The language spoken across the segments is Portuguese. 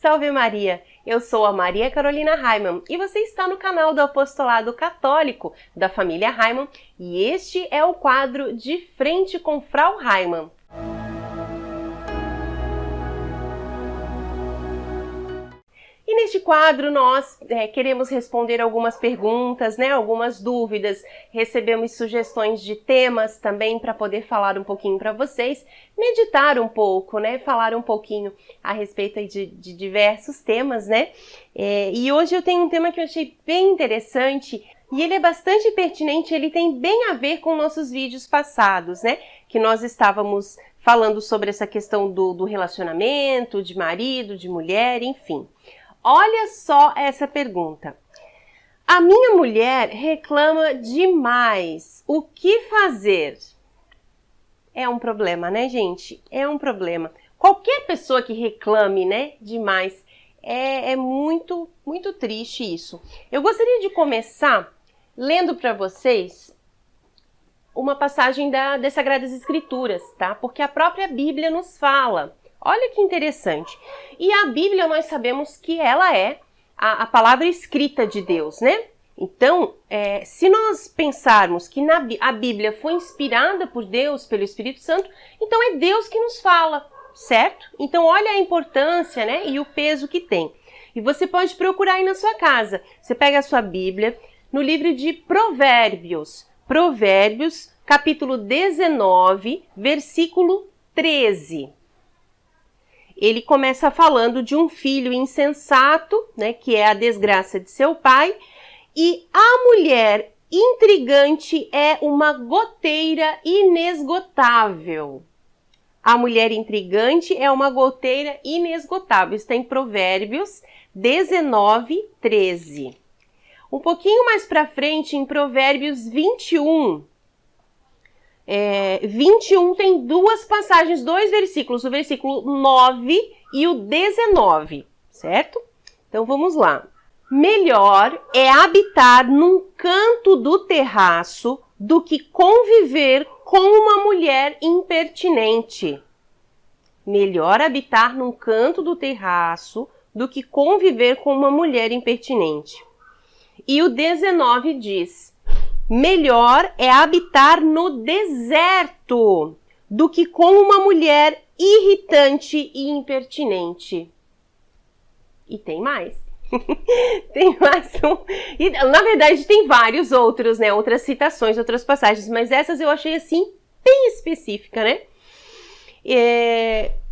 Salve Maria! Eu sou a Maria Carolina Raimann e você está no canal do Apostolado Católico da família Raimann e este é o quadro De Frente com Frau Raimann. E neste quadro nós queremos responder algumas perguntas, algumas dúvidas, recebemos sugestões de temas também para poder falar um pouquinho para vocês, meditar um pouco, falar um pouquinho a respeito de diversos temas, E hoje eu tenho um tema que eu achei bem interessante e ele é bastante pertinente, ele tem bem a ver com nossos vídeos passados, Que nós estávamos falando sobre essa questão do relacionamento, de marido, de mulher, enfim. Olha só essa pergunta. A minha mulher reclama demais. O que fazer? É um problema, gente? É um problema. Qualquer pessoa que reclame, demais, é muito, muito triste isso. Eu gostaria de começar lendo para vocês uma passagem das Sagradas Escrituras, tá? Porque a própria Bíblia nos fala. Olha que interessante. E a Bíblia nós sabemos que ela é a palavra escrita de Deus, Então, se nós pensarmos que a Bíblia foi inspirada por Deus, pelo Espírito Santo, então é Deus que nos fala, certo? Então, olha a importância, e o peso que tem. E você pode procurar aí na sua casa. Você pega a sua Bíblia no livro de Provérbios. Provérbios, capítulo 19, versículo 13. Ele começa falando de um filho insensato, que é a desgraça de seu pai, e a mulher intrigante é uma goteira inesgotável. A mulher intrigante é uma goteira inesgotável. Está em Provérbios 19, 13. Um pouquinho mais para frente, em Provérbios 21, 21 tem duas passagens, dois versículos, o versículo 9 e o 19, certo? Então vamos lá. Melhor é habitar num canto do terraço do que conviver com uma mulher impertinente. Melhor habitar num canto do terraço do que conviver com uma mulher impertinente. E o 19 diz: melhor é habitar no deserto do que com uma mulher irritante e impertinente. E tem mais. Tem mais um. E, na verdade, tem vários outros, outras citações, outras passagens, mas essas eu achei assim, bem específica,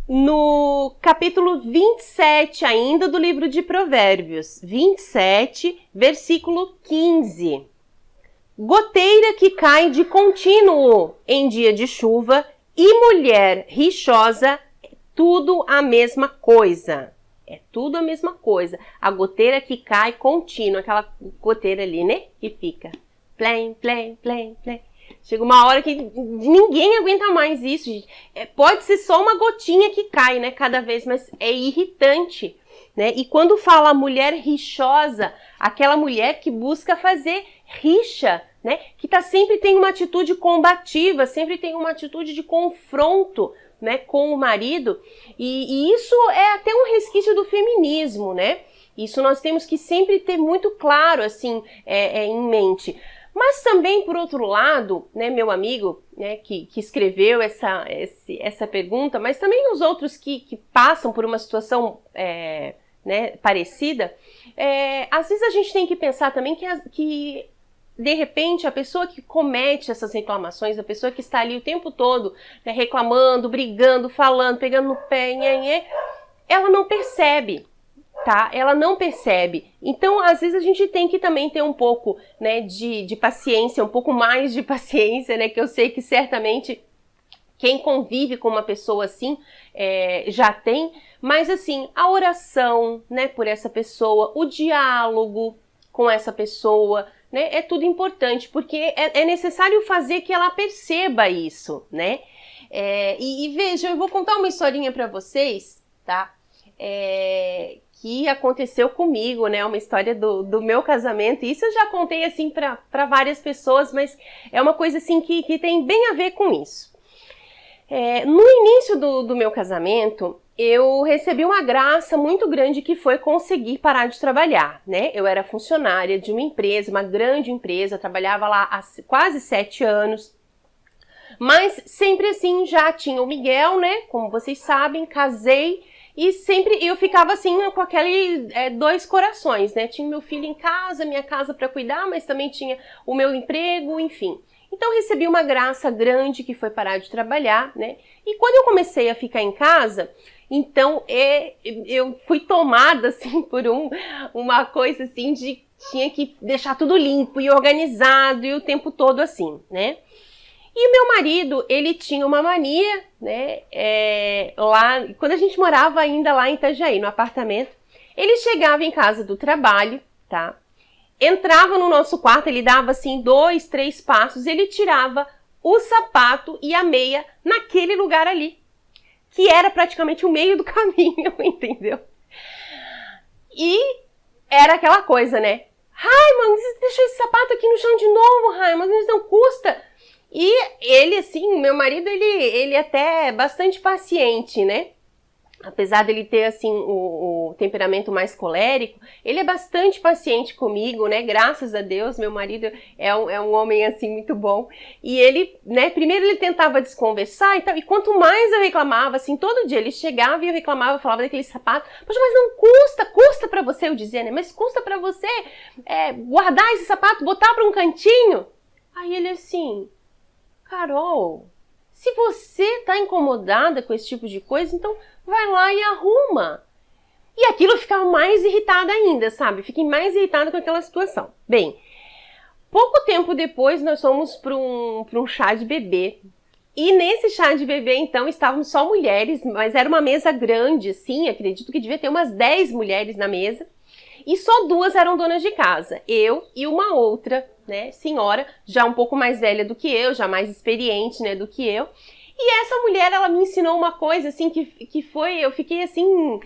No capítulo 27, ainda do livro de Provérbios, 27, versículo 15. Goteira que cai de contínuo em dia de chuva e mulher rixosa, é tudo a mesma coisa. É tudo a mesma coisa. A goteira que cai contínua, aquela goteira ali, que fica plém, plém, plém, plém. Chega uma hora que ninguém aguenta mais isso, gente. Pode ser só uma gotinha que cai, cada vez, mas é irritante, E quando fala mulher rixosa, aquela mulher que busca fazer rixa, que sempre tem uma atitude combativa, sempre tem uma atitude de confronto, com o marido, e isso é até um resquício do feminismo, Isso nós temos que sempre ter muito claro, assim, em mente. Mas também, por outro lado, meu amigo, que escreveu essa pergunta, mas também os outros que passam por uma situação parecida, às vezes a gente tem que pensar também que de repente, a pessoa que comete essas reclamações, a pessoa que está ali o tempo todo reclamando, brigando, falando, pegando no pé, ela não percebe, tá? Ela não percebe. Então, às vezes, a gente tem que também ter um pouco de paciência, um pouco mais de paciência, que eu sei que certamente quem convive com uma pessoa assim já tem, mas assim, a oração, por essa pessoa, o diálogo com essa pessoa, é tudo importante, porque é necessário fazer que ela perceba isso, E veja, eu vou contar uma historinha para vocês, tá? Que aconteceu comigo, uma história do meu casamento, e isso eu já contei, assim, para várias pessoas, mas é uma coisa, assim, que tem bem a ver com isso. No início do meu casamento, eu recebi uma graça muito grande que foi conseguir parar de trabalhar, né? Eu era funcionária de uma empresa, uma grande empresa, trabalhava lá há quase 7 anos, mas sempre assim já tinha o Miguel, né? Como vocês sabem, casei e sempre eu ficava assim com aquele dois corações, né? Tinha meu filho em casa, minha casa para cuidar, mas também tinha o meu emprego, enfim. Então eu recebi uma graça grande que foi parar de trabalhar, né? E quando eu comecei a ficar em casa, então eu fui tomada assim por uma coisa assim de tinha que deixar tudo limpo e organizado e o tempo todo assim, né? E o meu marido, ele tinha uma mania, né? Lá, quando a gente morava ainda lá em Itajaí, no apartamento, ele chegava em casa do trabalho, tá? Entrava no nosso quarto, ele dava assim 2, 3 passos, ele tirava o sapato e a meia naquele lugar ali, que era praticamente o meio do caminho, entendeu? E era aquela coisa, né? Raimundo, você deixou esse sapato aqui no chão de novo, Raimundo, isso não custa. E ele, assim, meu marido, ele até é bastante paciente, né? Apesar dele ter, assim, o temperamento mais colérico, ele é bastante paciente comigo, né? Graças a Deus, meu marido é um homem, assim, muito bom. E ele, né, primeiro ele tentava desconversar e tal, e quanto mais eu reclamava, assim, todo dia ele chegava e eu reclamava, falava daquele sapato, poxa, mas não custa pra você, eu dizia, né? Mas custa pra você guardar esse sapato, botar pra um cantinho? Aí ele assim, Carol, se você tá incomodada com esse tipo de coisa, então vai lá e arruma. E aquilo eu ficava mais irritada ainda, sabe? Fiquei mais irritada com aquela situação. Bem, pouco tempo depois nós fomos para um chá de bebê. E nesse chá de bebê, então, estávamos só mulheres, mas era uma mesa grande, assim, acredito que devia ter umas 10 mulheres na mesa. E só 2 eram donas de casa, eu e uma outra, né, senhora, já um pouco mais velha do que eu, já mais experiente, né, do que eu. E essa mulher, ela me ensinou uma coisa, assim, que foi, eu fiquei assim,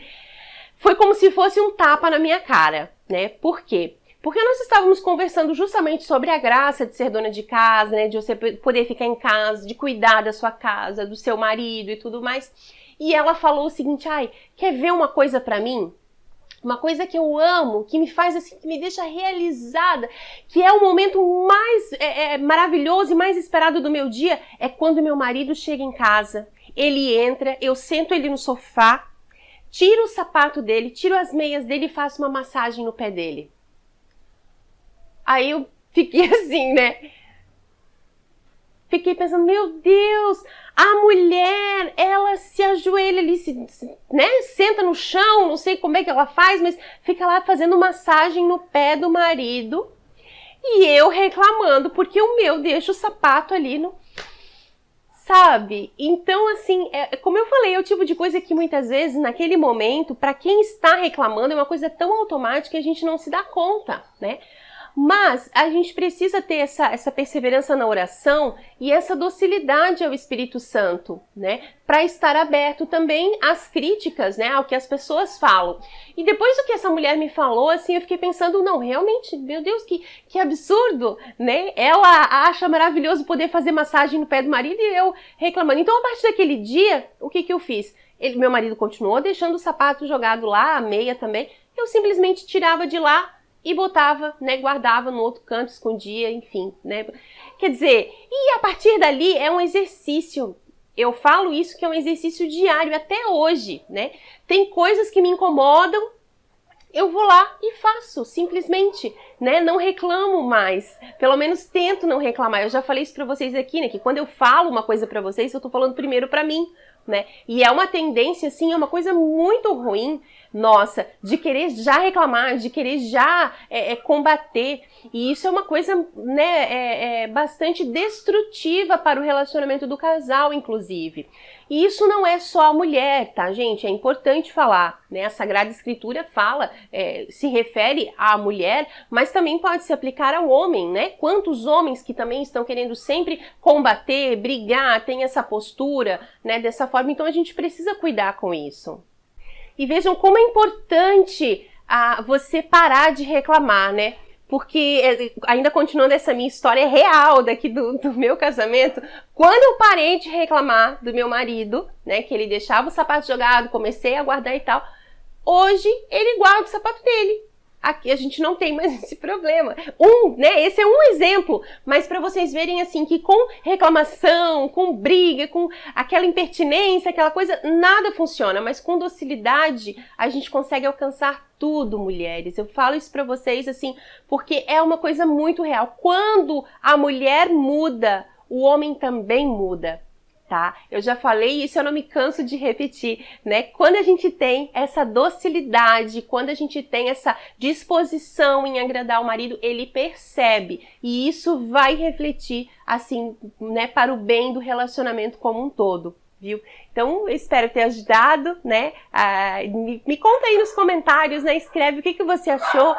foi como se fosse um tapa na minha cara, né? Por quê? Porque nós estávamos conversando justamente sobre a graça de ser dona de casa, né? De você poder ficar em casa, de cuidar da sua casa, do seu marido e tudo mais. E ela falou o seguinte, quer ver uma coisa pra mim? Uma coisa que eu amo, que me faz assim, que me deixa realizada, que é o momento mais maravilhoso e mais esperado do meu dia, é quando meu marido chega em casa, ele entra, eu sento ele no sofá, tiro o sapato dele, tiro as meias dele e faço uma massagem no pé dele. Aí eu fiquei assim, né? Fiquei pensando, meu Deus, a mulher, ela se ajoelha ali, né, senta no chão, não sei como é que ela faz, mas fica lá fazendo massagem no pé do marido e eu reclamando porque o meu deixa o sapato ali no... Sabe? Então, assim, como eu falei, é o tipo de coisa que muitas vezes, naquele momento, para quem está reclamando, é uma coisa tão automática que a gente não se dá conta, né? Mas a gente precisa ter essa perseverança na oração e essa docilidade ao Espírito Santo, né? Para estar aberto também às críticas, né? Ao que as pessoas falam. E depois do que essa mulher me falou, assim, eu fiquei pensando, não, realmente, meu Deus, que absurdo, né? Ela acha maravilhoso poder fazer massagem no pé do marido e eu reclamando. Então, a partir daquele dia, o que eu fiz? Meu marido continuou deixando o sapato jogado lá, a meia também. Eu simplesmente tirava de lá e botava, né, guardava no outro canto, escondia, enfim, né? Quer dizer, e a partir dali é um exercício. Eu falo isso que é um exercício diário até hoje, né? Tem coisas que me incomodam, eu vou lá e faço, simplesmente, né? Não reclamo mais, pelo menos tento não reclamar. Eu já falei isso pra vocês aqui, né? Que quando eu falo uma coisa pra vocês, eu tô falando primeiro pra mim, né? E é uma tendência, assim, é uma coisa muito ruim, nossa, de querer já reclamar, de querer já combater. E isso é uma coisa, né, bastante destrutiva para o relacionamento do casal, inclusive. E isso não é só a mulher, tá, gente? É importante falar, né? A Sagrada Escritura fala, se refere à mulher, mas também pode se aplicar ao homem, né? Quantos homens que também estão querendo sempre combater, brigar, tem essa postura, né, dessa forma. Então a gente precisa cuidar com isso. E vejam como é importante você parar de reclamar, né? Porque, ainda continuando essa minha história real daqui do meu casamento, Quando eu parei de reclamar do meu marido, né, que ele deixava o sapato jogado, comecei a guardar e tal, hoje ele guarda o sapato dele. Aqui a gente não tem mais esse problema. Esse é um exemplo, mas para vocês verem assim que com reclamação, com briga, com aquela impertinência, aquela coisa, nada funciona, mas com docilidade a gente consegue alcançar tudo, mulheres. Eu falo isso para vocês assim, porque é uma coisa muito real. Quando a mulher muda, o homem também muda. Tá? Eu já falei isso, eu não me canso de repetir, né? Quando a gente tem essa docilidade, quando a gente tem essa disposição em agradar o marido, ele percebe e isso vai refletir, assim, né, para o bem do relacionamento como um todo, viu? Então, eu espero ter ajudado, né? Me conta aí nos comentários, né? Escreve o que você achou.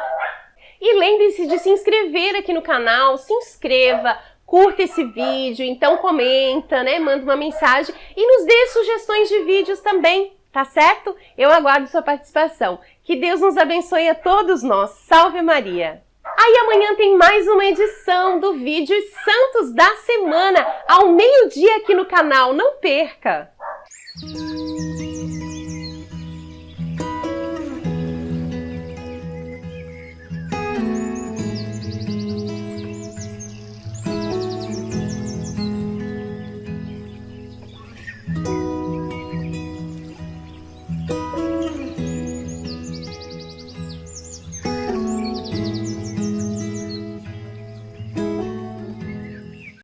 E lembre-se de se inscrever aqui no canal, se inscreva, curta esse vídeo, então comenta, né? Manda uma mensagem e nos dê sugestões de vídeos também, tá certo? Eu aguardo sua participação. Que Deus nos abençoe a todos nós. Salve Maria! Aí amanhã tem mais uma edição do Vídeos Santos da Semana, ao meio-dia aqui no canal. Não perca!